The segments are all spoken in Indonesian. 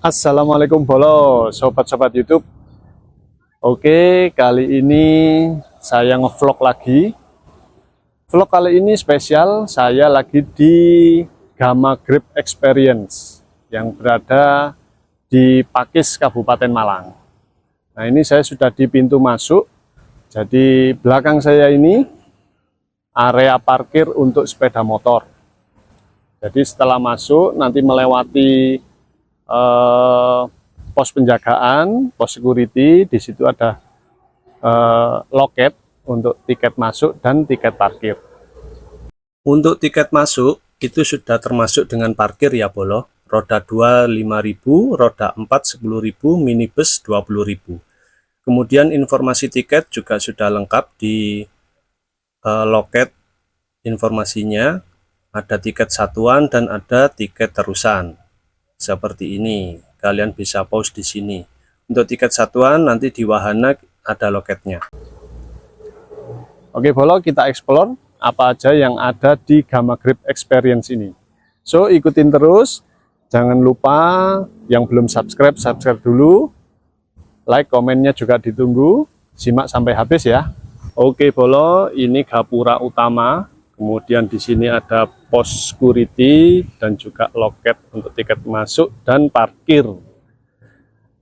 Assalamualaikum bolo, sobat-sobat YouTube. Oke, kali ini saya ngevlog lagi. Vlog kali ini spesial, saya lagi di Gamma Grip Experience yang berada di Pakis, Kabupaten Malang. Nah, ini saya sudah di pintu masuk. Jadi belakang saya ini area parkir untuk sepeda motor. Jadi setelah masuk nanti melewati pos penjagaan, pos security. Di situ ada loket untuk tiket masuk dan tiket parkir. Untuk tiket masuk itu sudah termasuk dengan parkir ya bolo. Roda 2 5.000, roda 4 10.000, minibus 20.000. Kemudian informasi tiket juga sudah lengkap di loket informasinya. Ada tiket satuan dan ada tiket terusan. Seperti ini, kalian bisa pause di sini. Untuk tiket satuan nanti di wahana ada loketnya. Oke bolo, kita explore apa aja yang ada di Gamma Grip Experience ini. So ikutin terus, jangan lupa yang belum subscribe, subscribe dulu. Like, komennya juga ditunggu. Simak sampai habis ya. Oke bolo, ini gapura utama. Kemudian di sini ada pos security dan juga loket untuk tiket masuk dan parkir.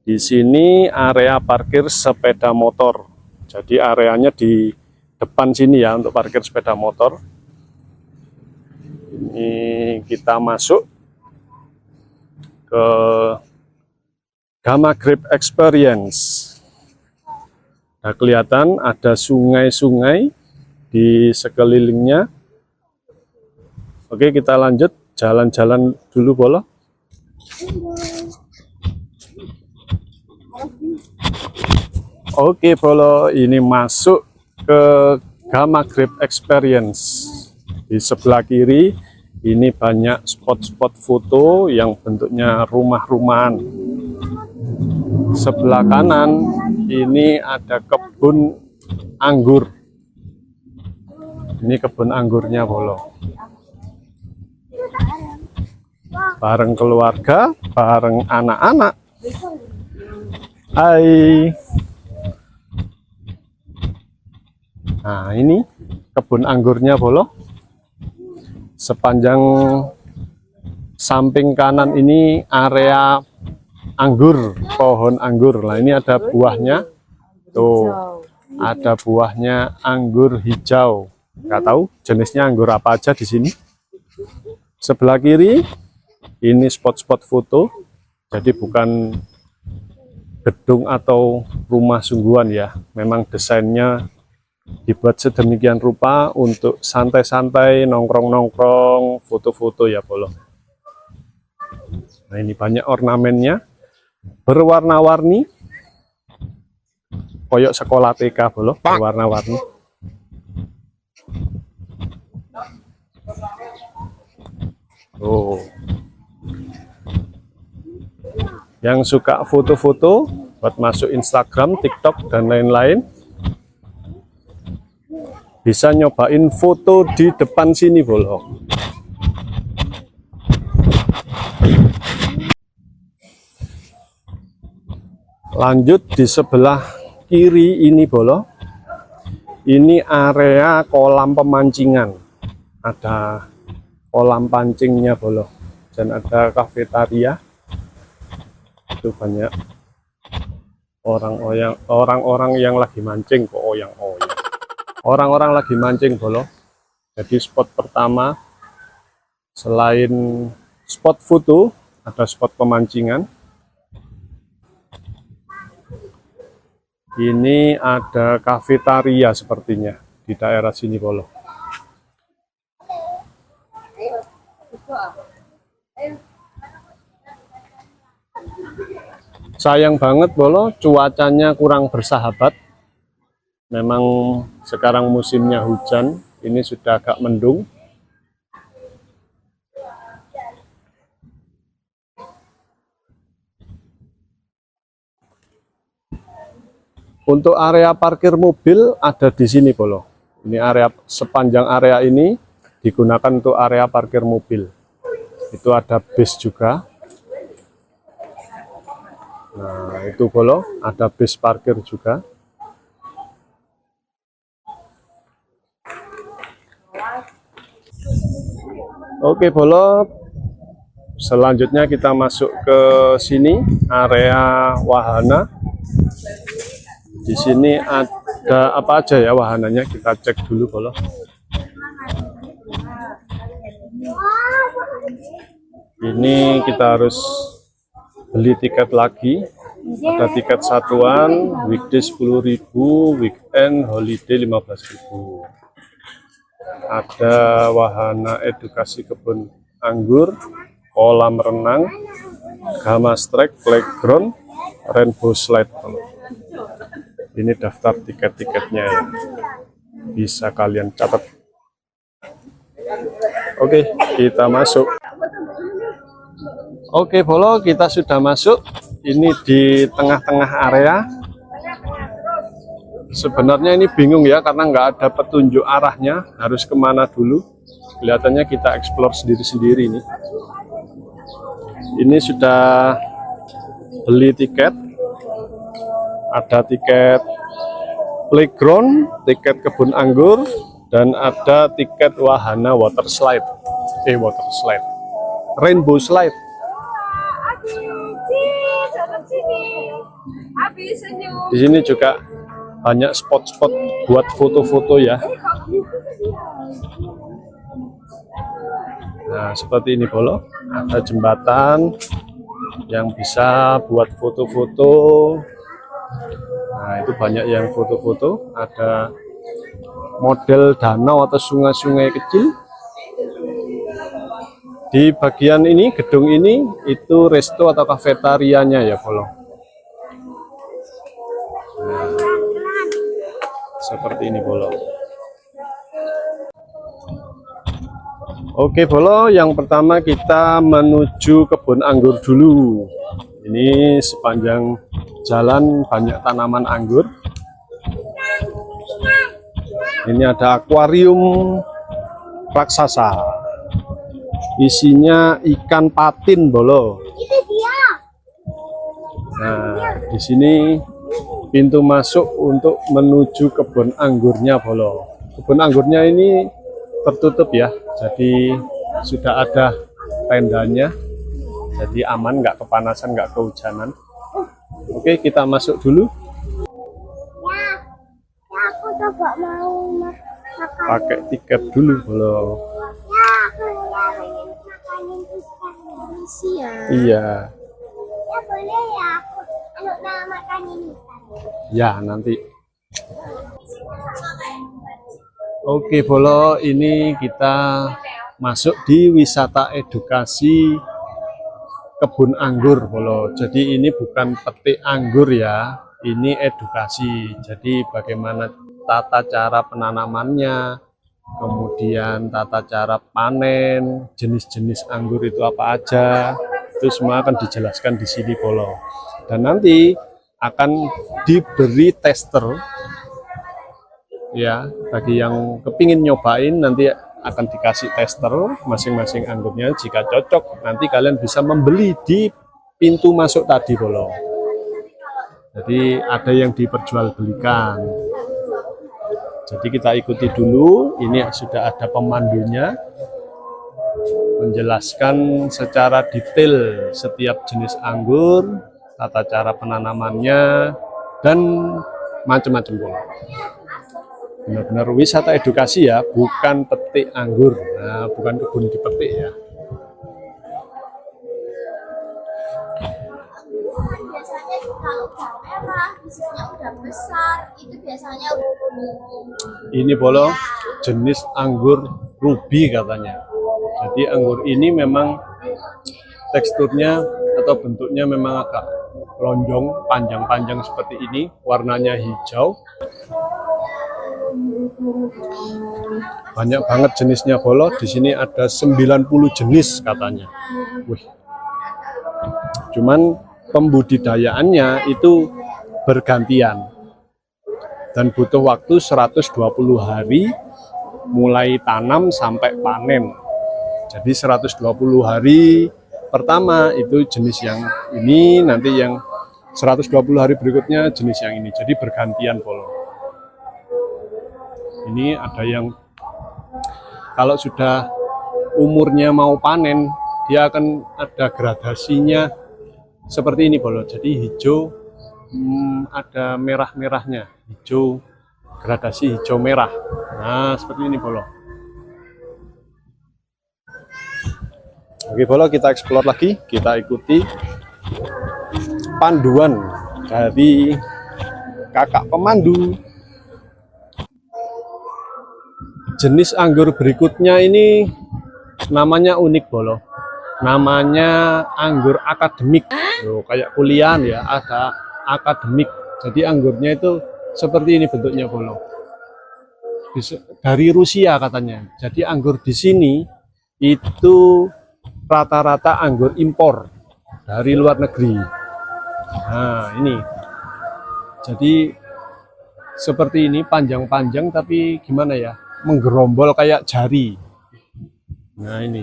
Di sini area parkir sepeda motor. Jadi areanya di depan sini ya untuk parkir sepeda motor. Ini kita masuk ke Gamma Grip Experience. Nah, kelihatan ada sungai-sungai di sekelilingnya. Oke, kita lanjut jalan-jalan dulu bolo. Oke bolo, ini masuk ke Gamma Grip Experience. Di sebelah kiri ini banyak spot-spot foto yang bentuknya rumah-rumahan. Sebelah kanan ini ada kebun anggur. Ini kebun anggurnya bolo. Bareng keluarga, bareng anak-anak. Hai. Nah, ini kebun anggurnya bolo. Sepanjang samping kanan ini area anggur, pohon anggur. Nah, ini ada buahnya. Tuh, ada buahnya anggur hijau. Nggak tahu jenisnya anggur apa aja di sini. Sebelah kiri ini spot-spot foto, jadi bukan gedung atau rumah sungguhan ya, memang desainnya dibuat sedemikian rupa untuk santai-santai, nongkrong-nongkrong, foto-foto ya bolo. Nah, ini banyak ornamennya, berwarna-warni, koyok sekolah TK bolo, berwarna-warni. Oh. Yang suka foto-foto buat masuk Instagram, TikTok dan lain-lain bisa nyobain foto di depan sini bolo. Lanjut di sebelah kiri ini bolo. Ini area kolam pemancingan. Ada kolam pancingnya bolo dan ada kafetaria. Itu banyak orang-orang yang lagi mancing kok orang-orang lagi mancing bolo. Jadi spot pertama selain spot foto ada spot pemancingan. Ini ada kafetaria sepertinya di daerah sini bolo. Sayang banget bolo, cuacanya kurang bersahabat. Memang sekarang musimnya hujan, ini sudah agak mendung. Untuk area parkir mobil ada di sini bolo. Ini area, sepanjang area ini digunakan untuk area parkir mobil. Itu ada bis juga. Nah, itu Bolo, ada bis parkir juga. Oke Bolo, selanjutnya kita masuk ke sini, area wahana. Di sini ada apa aja ya wahananya, kita cek dulu Bolo. Ini kita harus beli tiket lagi. Ada tiket satuan, weekday 10.000, weekend holiday 15.000. Ada wahana edukasi kebun anggur, kolam renang, gamas track, playground, rainbow slide. Ini daftar tiket-tiketnya ya. Bisa kalian catat. Oke, kita masuk. Oke Bolo, kita sudah masuk. Ini di tengah-tengah area. Sebenarnya ini bingung ya, karena nggak ada petunjuk arahnya, harus kemana dulu. Kelihatannya kita explore sendiri-sendiri nih. Ini sudah beli tiket. Ada tiket playground, tiket kebun anggur, dan ada tiket wahana water slide. Rainbow slide. Di sini juga banyak spot-spot buat foto-foto ya. Nah, seperti ini Bolo. Ada jembatan yang bisa buat foto-foto. Nah, itu banyak yang foto-foto. Ada model danau atau sungai-sungai kecil. Di bagian ini, gedung ini, itu resto atau kafetarianya ya Bolo. Nah, seperti ini Bolo. Oke Bolo, yang pertama kita menuju kebun anggur dulu. Ini sepanjang jalan banyak tanaman anggur. Ini ada akuarium raksasa. Isinya ikan patin Bolo. Nah, di sini pintu masuk untuk menuju kebun anggurnya Bolo. Kebun anggurnya ini tertutup ya, jadi sudah ada tendanya, jadi aman, nggak kepanasan, nggak kehujanan. Oke, kita masuk dulu. Ya, aku coba mau makan. Pakai tiket dulu Bolo. Ya, aku pengen makanin ikan Indonesia. Iya. Ya boleh ya, aku makanin ikan. Ya, nanti. Oke Bolo, ini kita masuk di wisata edukasi kebun anggur Bolo. Jadi ini bukan petik anggur ya, ini edukasi. Jadi bagaimana tata cara penanamannya, kemudian tata cara panen, jenis-jenis anggur itu apa aja, itu semua akan dijelaskan di sini Bolo. Dan nanti akan diberi tester ya, bagi yang kepingin nyobain nanti akan dikasih tester masing-masing anggurnya. Jika cocok nanti kalian bisa membeli di pintu masuk tadi Bolo. Jadi ada yang diperjualbelikan. Jadi kita ikuti dulu. Ini sudah ada pemandunya menjelaskan secara detail setiap jenis anggur, tata cara penanamannya, dan macam-macam Bolo. Benar-benar wisata edukasi ya, bukan petik anggur. Nah, bukan kebun dipetik ya. Biasanya kalau udah merah, bisnisnya udah besar, itu biasanya Ini Bolo, jenis anggur ruby katanya. Jadi anggur ini memang teksturnya atau bentuknya memang agak lonjong, panjang-panjang seperti ini, warnanya hijau. Banyak banget jenisnya Bolo. Di sini ada 90 jenis katanya. Wih. Cuman pembudidayaannya itu bergantian dan butuh waktu 120 hari mulai tanam sampai panen. Jadi 120 hari pertama itu jenis yang ini, nanti yang 120 hari berikutnya jenis yang ini. Jadi bergantian bolo. Ini ada yang kalau sudah umurnya mau panen, dia akan ada gradasinya seperti ini bolo. Jadi hijau, ada merah-merahnya, hijau, gradasi hijau merah. Nah, seperti ini bolo. Oke bolo, kita explore lagi, kita ikuti panduan dari kakak pemandu. Jenis anggur berikutnya ini namanya unik bolo. Namanya anggur akademik. Loh, kayak kuliah ya, ada akademik. Jadi anggurnya itu seperti ini bentuknya bolo. Dari Rusia katanya. Jadi anggur di sini itu rata-rata anggur impor dari luar negeri. Nah, ini. Jadi seperti ini panjang-panjang tapi gimana ya? Menggerombol kayak jari. Nah, ini.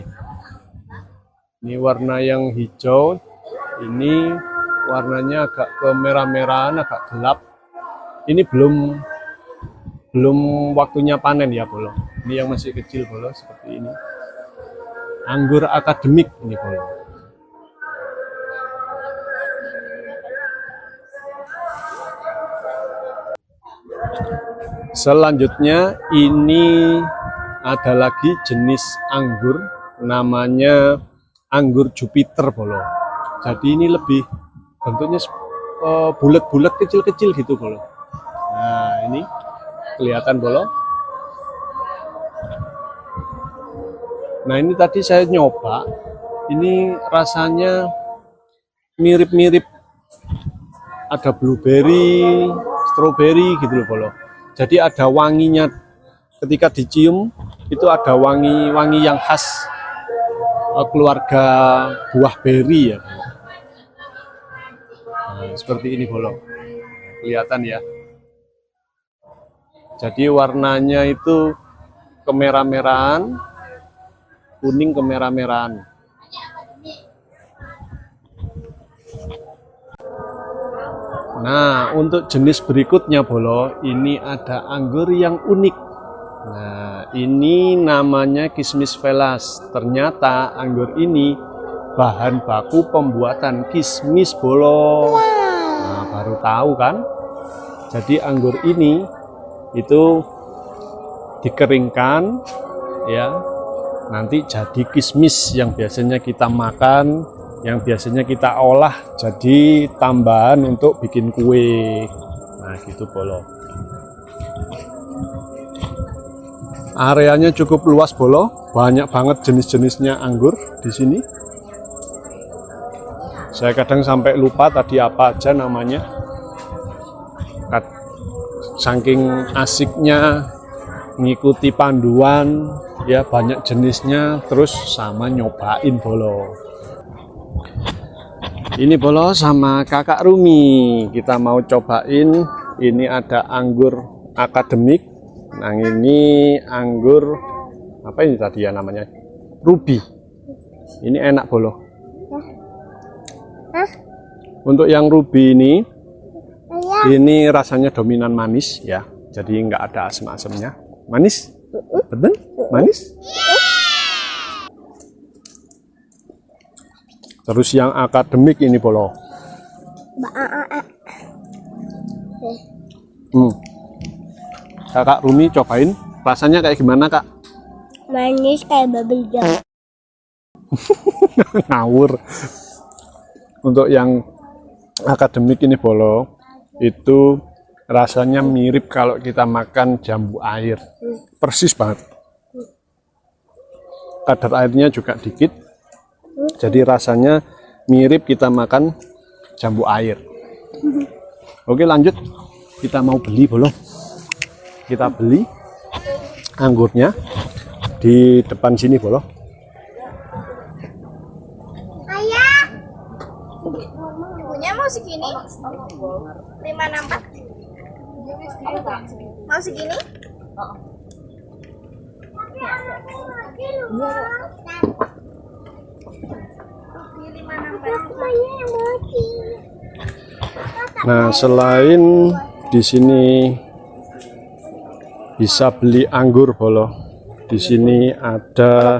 Ini warna yang hijau. Ini warnanya agak kemerah-merahan, agak gelap. Ini belum waktunya panen ya, bolo. Ini yang masih kecil, bolo, seperti ini. Anggur akademik ini, bolo. Selanjutnya ini ada lagi jenis anggur namanya anggur Jupiter bolo. Jadi ini lebih bentuknya bulat-bulat kecil-kecil gitu bolo. Nah, ini kelihatan bolo. Nah, ini tadi saya nyoba. Ini rasanya mirip-mirip ada blueberry, strawberry gitu loh bolo. Jadi ada wanginya ketika dicium itu ada wangi yang khas keluarga buah beri ya. Nah, seperti ini bolo. Kelihatan ya. Jadi warnanya itu kemerah-merahan, kuning kemerah-merahan. Nah, untuk jenis berikutnya bolo, ini ada anggur yang unik. Nah, ini namanya kismis velas. Ternyata anggur ini bahan baku pembuatan kismis bolo. Nah, baru tahu kan? Jadi anggur ini itu dikeringkan ya. Nanti jadi kismis yang biasanya kita makan, yang biasanya kita olah jadi tambahan untuk bikin kue. Nah, gitu bolo. Areanya cukup luas bolo, banyak banget jenis-jenisnya anggur di sini. Saya kadang sampai lupa tadi apa aja namanya. Saking asiknya ngikuti panduan, ya banyak jenisnya, terus sama nyobain bolo. Ini bolo sama kakak Rumi, kita mau cobain. Ini ada anggur akademik. Nah, ini anggur apa ini tadi ya namanya? Ruby. Ini enak bolo. Untuk yang ruby ini rasanya dominan manis ya. Jadi nggak ada asam-asamnya. Manis? Betul? Manis? Terus yang akademik ini bolo. Kakak Rumi cobain, rasanya kayak gimana kak? Manis kayak bubble gum. Ngawur. Untuk yang akademik ini bolo, itu rasanya mirip kalau kita makan jambu air. Persis banget. Kadar airnya juga dikit. Jadi rasanya mirip kita makan jambu air. Oke, lanjut. Kita mau beli bolo. Kita beli anggurnya di depan sini bolo. Ayah, ibunya mau segini? 564? Mau segini? Nah, selain di sini bisa beli anggur bolo, di sini ada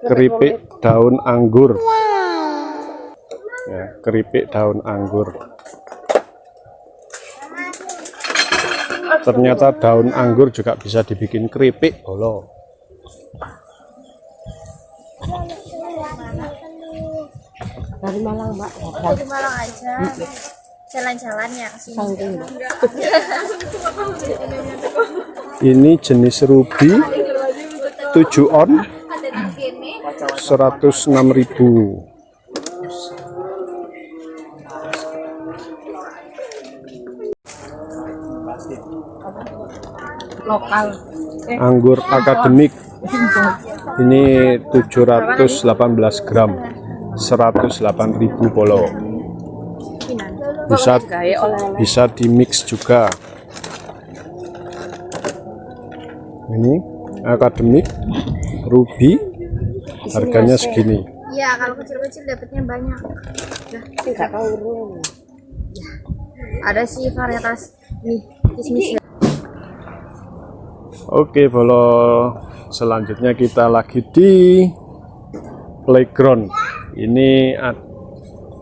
keripik daun anggur. Ya, keripik daun anggur. Ternyata daun anggur juga bisa dibikin keripik bolo. Dari Malang, Mbak. Dari Malang aja. Jalan-jalan ya ke sini. Ini jenis ruby 7 on 106.000. Lokal. Anggur akademik ini 718 gram 108.000 bolo. Bisa di mix juga. Ini akademik ruby harganya segini. Ya, kalau kecil-kecil dapatnya banyak. Enggak tahu. Ada sih varietas nih, kismis. Oke bolo, selanjutnya kita lagi di playground. Ini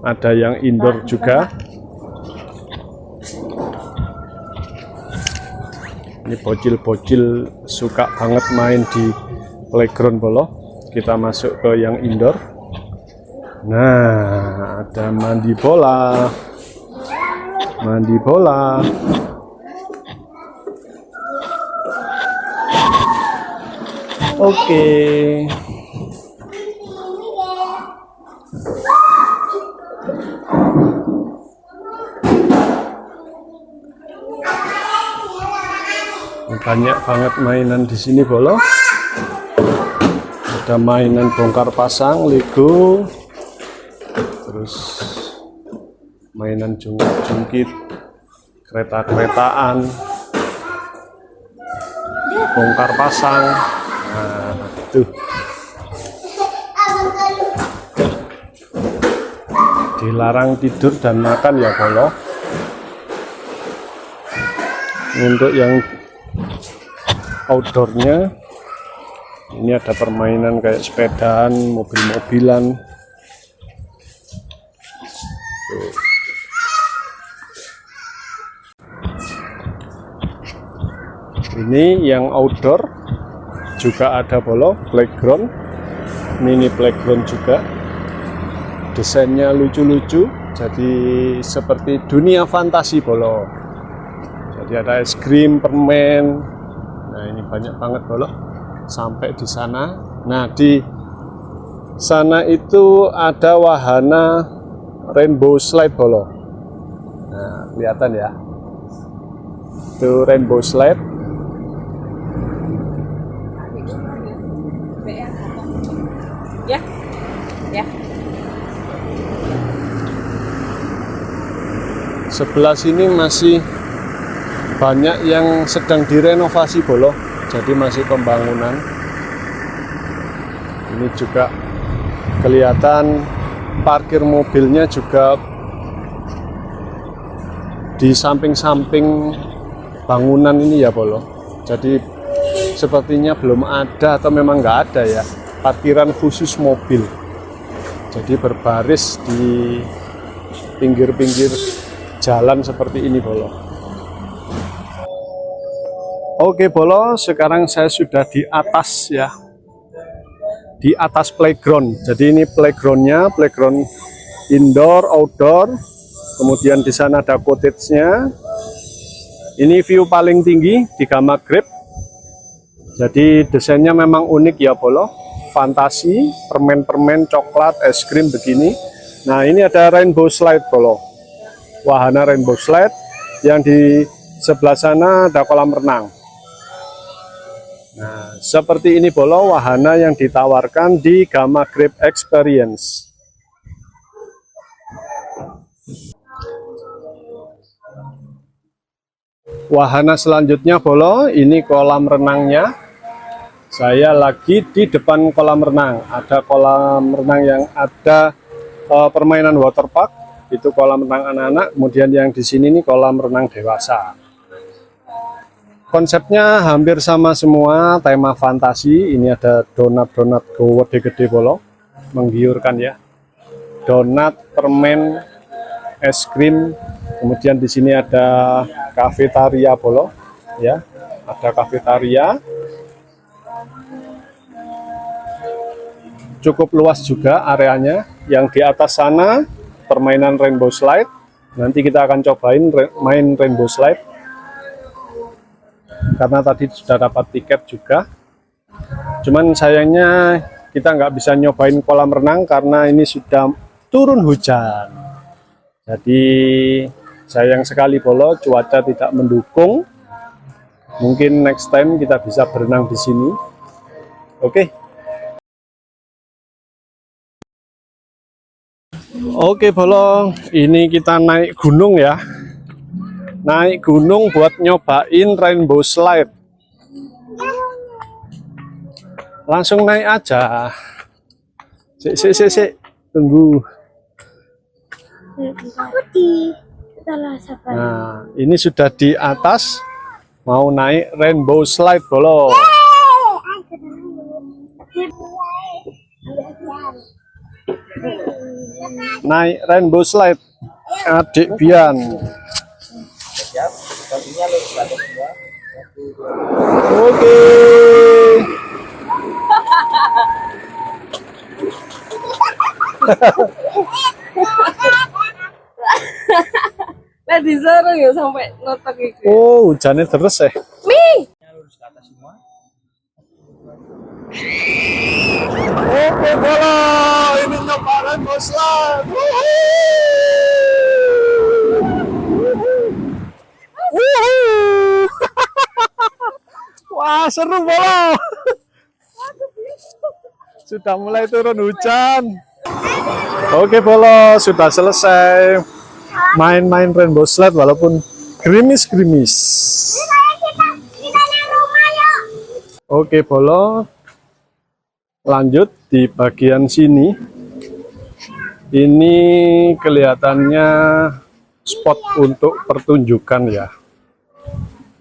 ada yang indoor juga. Ini bocil-bocil suka banget main di playground bolo. Kita masuk ke yang indoor. Nah, ada mandi bola. Mandi bola. Oke. Banyak banget mainan di sini bolo. Ada mainan bongkar pasang Lego, terus mainan jungkit-jungkit, kereta-keretaan, bongkar pasang. Nah, tuh. Dilarang tidur dan makan ya bolo. Untuk yang outdoornya ini ada permainan kayak sepedaan, mobil-mobilan. Tuh. Ini yang outdoor juga ada bolo, playground, mini playground juga. Desainnya lucu-lucu, jadi seperti dunia fantasi bolo. Jadi ada es krim, permen. Nah, ini banyak banget bolo. Sampai di sana. Nah, di sana itu ada wahana rainbow slide bolo. Nah, kelihatan ya. Itu rainbow slide. Ya. Ya. Sebelah sini masih banyak yang sedang direnovasi bolo, jadi masih pembangunan. Ini juga kelihatan parkir mobilnya juga di samping-samping bangunan ini ya bolo. Jadi sepertinya belum ada atau memang nggak ada ya parkiran khusus mobil. Jadi berbaris di pinggir-pinggir jalan seperti ini bolo. Oke bolo, sekarang saya sudah di atas ya, di atas playground. Jadi ini playgroundnya, playground indoor, outdoor. Kemudian di sana ada cottage-nya. Ini view paling tinggi di Gamma Grape. Jadi desainnya memang unik ya bolo, fantasi, permen-permen, coklat, es krim begini. Nah ini ada rainbow slide bolo, wahana rainbow slide. Yang di sebelah sana ada kolam renang. Nah, seperti ini bolo wahana yang ditawarkan di Gamma Grape Experience. Wahana selanjutnya bolo, ini kolam renangnya. Saya lagi di depan kolam renang. Ada kolam renang yang ada permainan waterpark, itu kolam renang anak-anak, kemudian yang di sini nih kolam renang dewasa. Konsepnya hampir sama semua, tema fantasi. Ini ada donat-donat gede-gede bolo, menggiurkan ya. Donat, permen, es krim. Kemudian di sini ada kafetaria bolo, ya. Ada kafetaria. Cukup luas juga areanya. Yang di atas sana permainan rainbow slide. Nanti kita akan cobain main rainbow slide. Karena tadi sudah dapat tiket juga. Cuman sayangnya kita nggak bisa nyobain kolam renang karena ini sudah turun hujan. Jadi sayang sekali bolo, cuaca tidak mendukung. Mungkin next time kita bisa berenang di sini. Oke. Oke bolo, ini kita naik gunung ya. Naik gunung buat nyobain rainbow slide. Langsung naik aja. Sik. Tunggu. Nah, ini sudah di atas. Mau naik rainbow slide bolo. Naik rainbow slide. Adik Bian. Oke. Lah disuruh ya sampai notok itu. Oh, hujannya terus ya. Mi. Oke bola, ini nyoba rainbow slide. Wah, seru bola. Sudah mulai turun hujan. Oke bola, sudah selesai main-main rainbow slide walaupun gerimis-gerimis. Oke bola, lanjut di bagian sini. Ini kelihatannya spot untuk pertunjukan ya.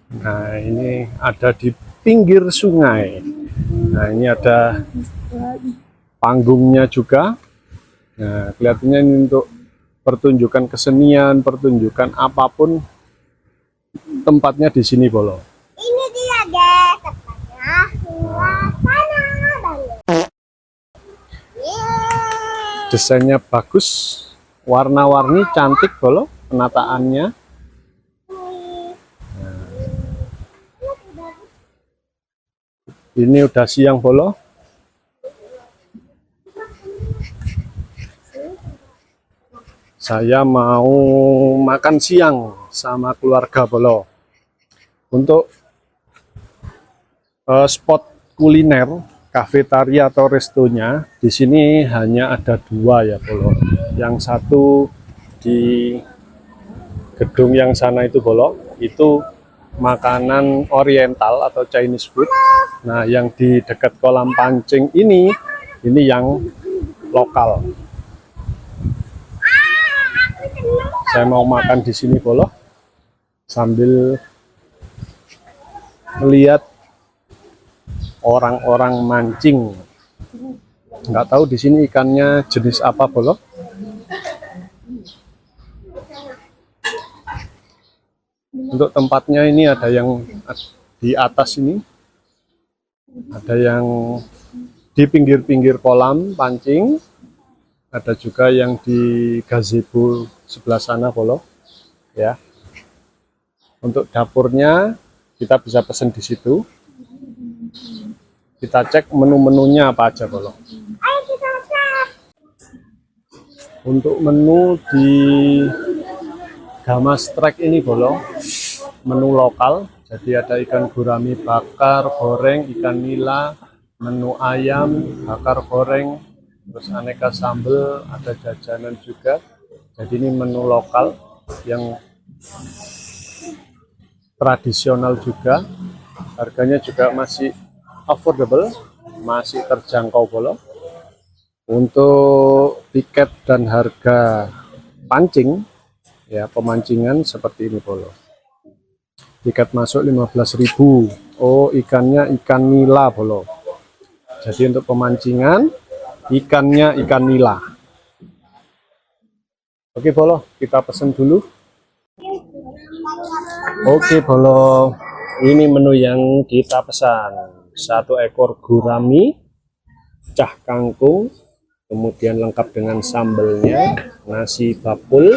Nah, ini ada di pinggir sungai. Nah, ini ada panggungnya juga. Nah, kelihatannya ini untuk pertunjukan kesenian, pertunjukan apapun, tempatnya di sini bolo. Ini dia guys, tempatnya suasana Bali. Desainnya bagus, warna-warni, cantik bolo, penataannya. Ini udah siang bolo. Saya mau makan siang sama keluarga bolo. Untuk spot kuliner, kafetaria atau restonya di sini hanya ada dua ya bolo. Yang satu di gedung yang sana itu bolo, itu makanan oriental atau Chinese food. Nah, yang di dekat kolam pancing ini yang lokal. Saya mau makan di sini bolo sambil melihat orang-orang mancing. Nggak tahu di sini ikannya jenis apa bolo. Untuk tempatnya ini ada yang di atas ini, ada yang di pinggir-pinggir kolam pancing, ada juga yang di gazebo sebelah sana bolo ya. Untuk dapurnya kita bisa pesan di situ. Kita cek menu-menunya apa aja bolo. Untuk menu di Gamas Trek ini bolo, menu lokal. Jadi ada ikan gurami bakar, goreng, ikan nila, menu ayam, bakar, goreng, terus aneka sambal, ada jajanan juga. Jadi ini menu lokal yang tradisional juga. Harganya juga masih affordable, masih terjangkau bolo. Untuk tiket dan harga pancing ya, pemancingan seperti ini bolo. Tiket masuk 15.000. Oh, ikannya ikan nila bolo. Jadi untuk pemancingan ikannya ikan nila. Oke bolo, kita pesen dulu. Oke bolo, ini menu yang kita pesan. 1 ekor gurami, cah kangkung, kemudian lengkap dengan sambelnya, nasi bakul,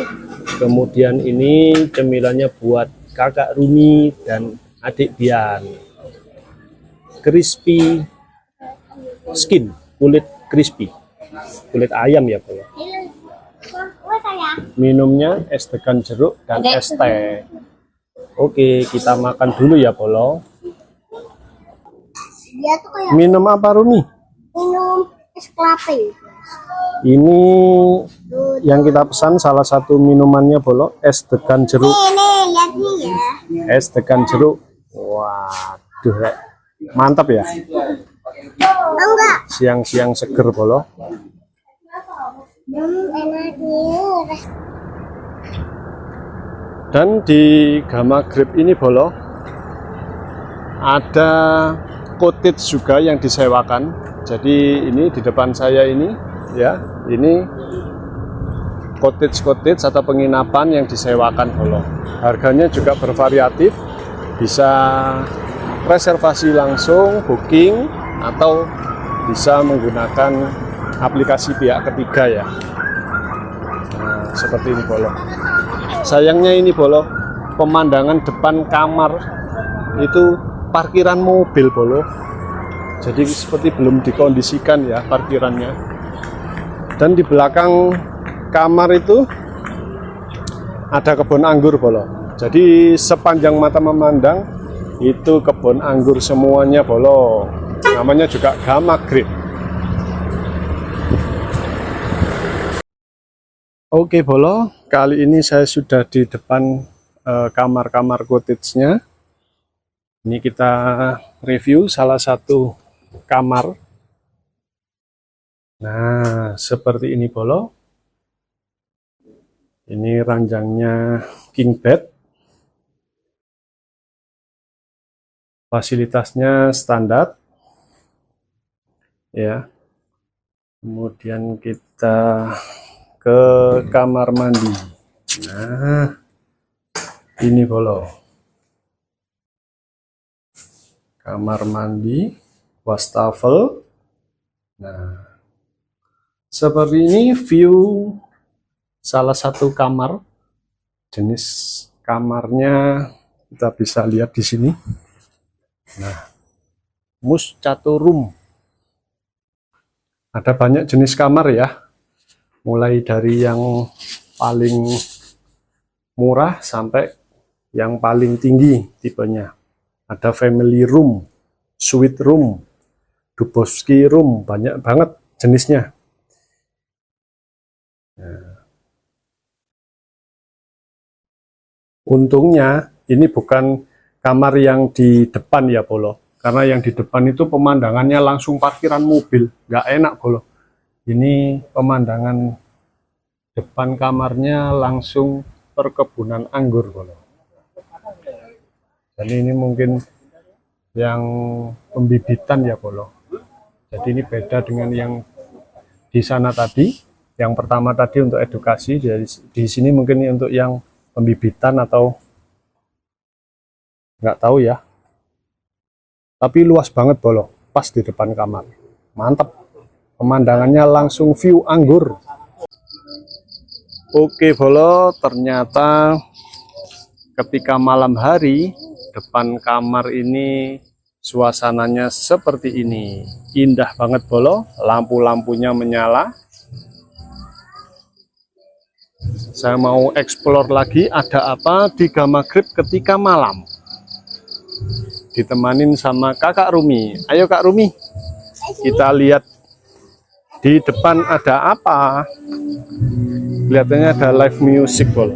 kemudian ini cemilannya buat kakak Rumi dan adik Bian. Crispy skin, kulit crispy, kulit ayam ya bolo. Minumnya es degan jeruk dan es teh. Oke, kita makan dulu ya bolo. Dia tuh kayak Minum apa Rumi? minum es kelapa. Ini yang kita pesan salah satu minumannya bolo, es degan jeruk. Nih, lihat nih ya. Es degan jeruk. Waduh, Rek. Mantap ya. Enggak. Siang-siang seger bolo. Enak nih. Dan di Gama Grip ini bolo, ada cottage juga yang disewakan. Jadi ini di depan saya ini ya, ini cottage atau penginapan yang disewakan bolo. Harganya juga bervariatif, bisa reservasi langsung, booking, atau bisa menggunakan aplikasi pihak ketiga ya. Nah, seperti ini bolo. Sayangnya ini bolo, pemandangan depan kamar itu parkiran mobil bolo. Jadi seperti belum dikondisikan ya parkirannya. Dan di belakang kamar itu ada kebun anggur bolo. Jadi sepanjang mata memandang itu kebun anggur semuanya bolo. Namanya juga Gama Grip. Oke bolo, kali ini saya sudah di depan kamar-kamar cottage-nya. Ini kita review salah satu kamar. Nah, seperti ini bolo. Ini ranjangnya king bed. Fasilitasnya standar. Ya. Kemudian kita ke kamar mandi. Nah, ini bolo. Kamar mandi, wastafel. Nah, seperti ini view salah satu kamar. Jenis kamarnya kita bisa lihat di sini. Nah, mus catur room. Ada banyak jenis kamar ya. Mulai dari yang paling murah sampai yang paling tinggi tipenya. Ada family room, suite room, Dubowski room, banyak banget jenisnya. Nah. Untungnya ini bukan kamar yang di depan ya bolo, karena yang di depan itu pemandangannya langsung parkiran mobil, nggak enak bolo. Ini pemandangan depan kamarnya langsung perkebunan anggur bolo. Dan ini mungkin yang pembibitan ya bolo. Jadi ini beda dengan yang di sana tadi. Yang pertama tadi untuk edukasi, jadi di sini mungkin ini untuk yang pembibitan atau nggak tahu ya. Tapi luas banget bolo, pas di depan kamar. Mantap. Pemandangannya langsung view anggur. Oke bolo, ternyata ketika malam hari depan kamar ini suasananya seperti ini. Indah banget bolo, lampu-lampunya menyala. Saya mau explore lagi ada apa di Gama Grip ketika malam. Ditemanin sama kakak Rumi. Ayo Kak Rumi, kita lihat di depan ada apa. Kelihatannya ada live music bolo.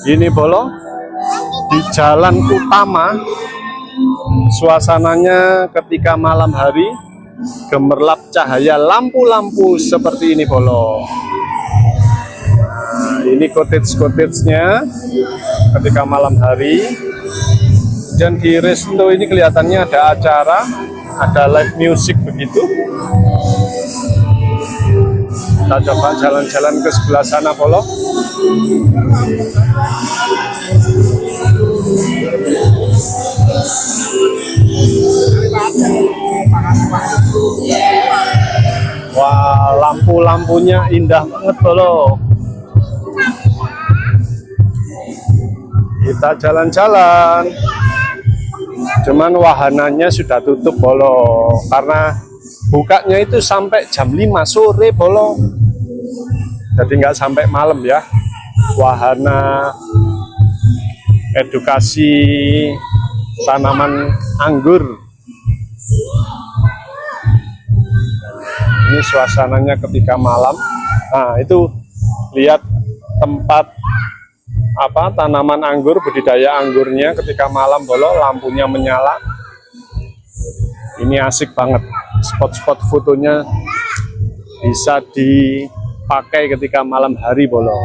Ini bolo di jalan utama, suasananya ketika malam hari gemerlap cahaya lampu-lampu seperti ini Bolo. Nah, ini cottage-cottage-nya ketika malam hari. Dan di resto ini kelihatannya ada acara, ada live music begitu. Kita coba jalan-jalan ke sebelah sana Bolo. Wah, lampu-lampunya indah banget Bolo. Kita jalan-jalan. Cuman wahananya sudah tutup Bolo, karena bukanya itu sampai jam 5 sore Bolo. Jadi nggak sampai malam ya. Wahana edukasi tanaman anggur. Ini suasananya ketika malam. Nah, itu lihat tempat tanaman anggur, budidaya anggurnya ketika malam Bolo, lampunya menyala. Ini asik banget. Spot-spot fotonya bisa dipakai ketika malam hari Bolo.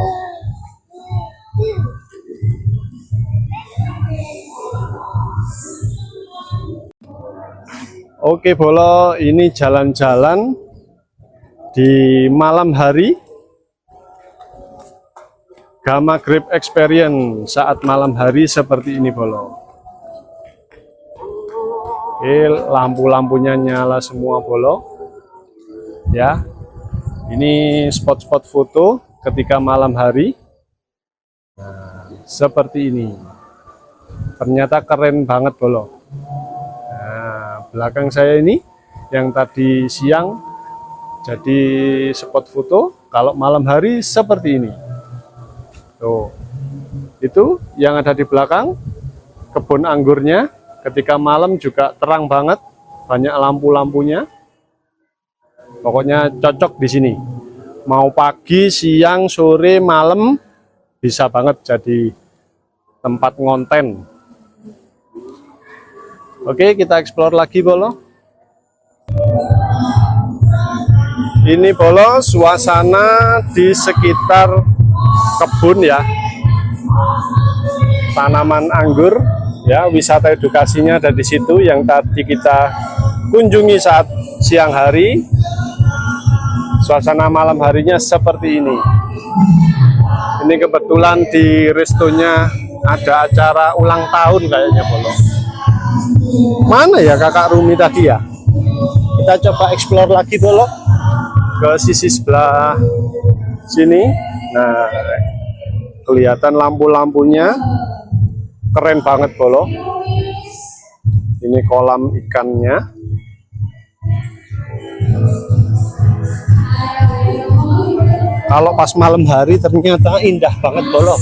Oke Bolo, ini jalan-jalan di malam hari, Gamma Grape Experience saat malam hari seperti ini Bolo. Oke, lampu-lampunya nyala semua Bolo. Ya, ini spot-spot foto ketika malam hari. Nah, seperti ini. Ternyata keren banget Bolo. Nah, belakang saya ini yang tadi siang jadi spot foto, kalau malam hari seperti ini. Tuh, itu yang ada di belakang kebun anggurnya. Ketika malam juga terang banget, banyak lampu-lampunya. Pokoknya cocok di sini. Mau pagi, siang, sore, malam bisa banget jadi tempat ngonten. Oke, kita explore lagi Bolo. Ini Bolo suasana di sekitar kebun ya, tanaman anggur ya, wisata edukasinya ada di situ yang tadi kita kunjungi saat siang hari. Suasana malam harinya seperti ini. Ini kebetulan di restonya ada acara ulang tahun kayaknya Bolo. Mana ya kakak Rumi tadi ya? Kita coba explore lagi Bolo ke sisi sebelah sini. Nah, kelihatan lampu-lampunya keren banget Bolo. Ini kolam ikannya. Kalau pas malam hari ternyata indah banget Bolo.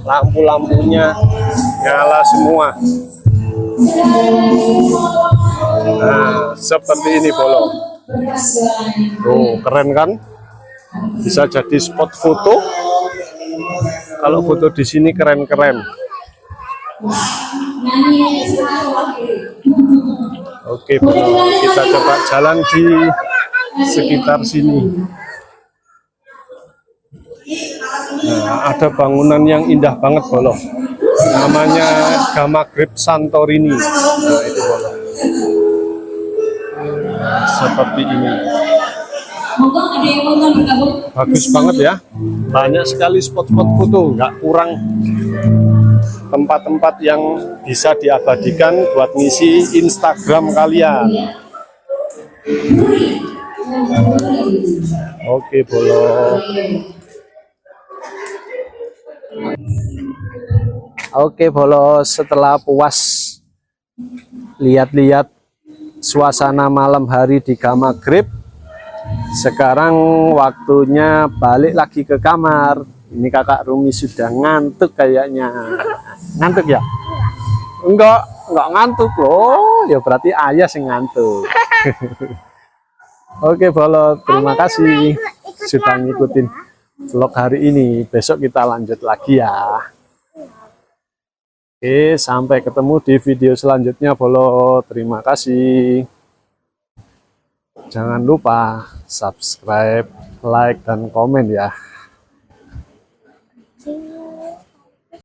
Lampu-lampunya nyala semua. Nah, seperti ini Bolo. Tuh, keren kan? Bisa jadi spot foto. Kalau foto di sini keren-keren. Oke Bolo, kita coba jalan di sekitar sini. Nah, ada bangunan yang indah banget Bolo. Namanya Gamma Grape Santorini. Nah, itu Bolo. Nah, seperti ini. Bagus banget ya. Banyak sekali spot-spot foto, nggak kurang tempat-tempat yang bisa diabadikan buat ngisi Instagram kalian. Oke Bolo. Oke Bolo, setelah puas lihat-lihat suasana malam hari di Gamma Grape, sekarang waktunya balik lagi ke kamar. Ini kakak Rumi sudah ngantuk kayaknya. Ngantuk ya? Enggak ngantuk loh. Ya berarti ayah sih ngantuk. Oke Bolo, terima kasih sudah ngikutin vlog hari ini. Besok kita lanjut lagi ya. Oke, sampai ketemu di video selanjutnya Bolo. Terima kasih. Jangan lupa subscribe, like, dan komen ya.